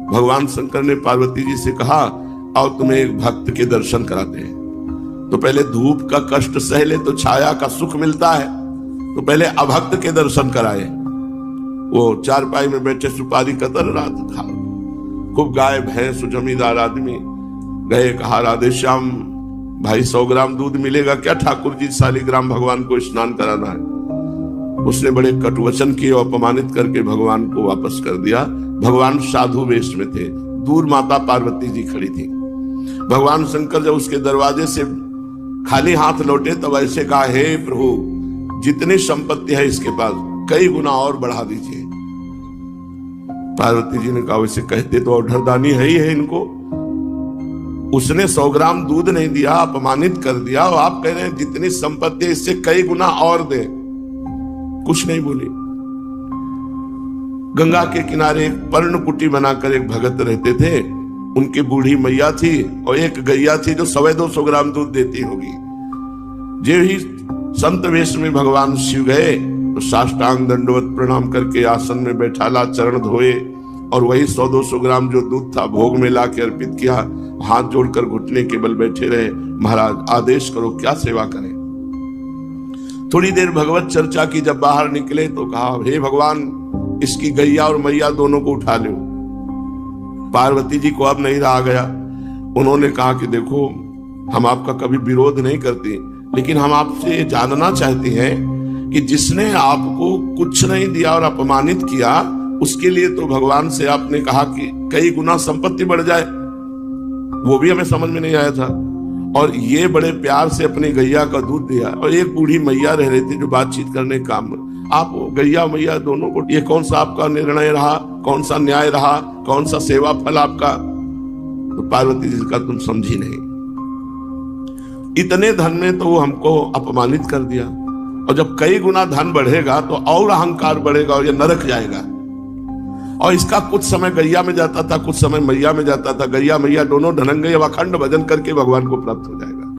भगवान शंकर ने पार्वती जी से कहा, आओ तुम्हें एक भक्त के दर्शन कराते हैं। तो पहले धूप का कष्ट सह ले तो छाया का सुख मिलता है, तो पहले अभक्त के दर्शन कराए। वो चारपाई में बैठे सुपारी कतर रात था, खूब गाय भैंस जमींदार आदमी गए, कहा राधे श्याम भाई 100 ग्राम दूध मिलेगा क्या? ठाकुर जी शालिग्राम भगवान को स्नान कराना है। उसने बड़े कटुवचन किए और अपमानित करके भगवान को वापस कर दिया। भगवान साधु वेश में थे, दूर माता पार्वती जी खड़ी थी। भगवान शंकर जब उसके दरवाजे से खाली हाथ लौटे तब ऐसे कहा, हे प्रभु जितनी संपत्ति है इसके पास कई गुना और बढ़ा दीजिए। पार्वती जी ने कहा, वैसे कहते तो औढ़रदानी है ही है इनको, उसने 100 ग्राम दूध नहीं दिया, अपमानित कर दिया, और आप कह रहे हैं जितनी संपत्ति है इससे कई गुना और दे। कुछ नहीं बोली। गंगा के किनारे एक पर्णकुटी बनाकर एक भगत रहते थे, उनकी बूढ़ी मैया थी और एक गैया थी जो 250 ग्राम दूध देती होगी। जो ही संत वेश में भगवान शिव गए तो साष्टांग दंडवत प्रणाम करके आसन में बैठाला, चरण धोए और वही 100-200 ग्राम जो दूध था भोग में ला के अर्पित किया। हाथ जोड़कर घुटने के बल बैठे रहे, महाराज आदेश करो क्या सेवा करें। थोड़ी देर भगवत चर्चा की, जब बाहर निकले तो कहा, हे भगवान इसकी गैया और मैया दोनों को उठा लो। पार्वती जी को अब नहीं रहा गया। उन्होंने कहा कि देखो हम आपका कभी विरोध नहीं करते, लेकिन हम आपसे ये जानना चाहते हैं कि जिसने आपको कुछ नहीं दिया और अपमानित किया, उसके लिए तो भगवान से आपने कहा कि कई गुना संपत्ति बढ़ जाए, वो भी हमें समझ में नहीं आया था। और ये बड़े प्यार से अपनी गैया का दूध दिया, और एक बूढ़ी मैया रह रही थी जो बातचीत करने काम, आप गैया मैया दोनों को, ये कौन सा आपका निर्णय रहा, कौन सा न्याय रहा, कौन सा सेवा फल आपका? तो पार्वती जी का तुम समझी नहीं, इतने धन में तो वो हमको अपमानित कर दिया, और जब कई गुना धन बढ़ेगा तो और अहंकार बढ़ेगा और ये नरक जाएगा। और इसका कुछ समय गैया में जाता था, कुछ समय मैया में जाता था। गैया मैया दोनों ढनंगे अखंड भजन करके भगवान को प्राप्त हो जाए।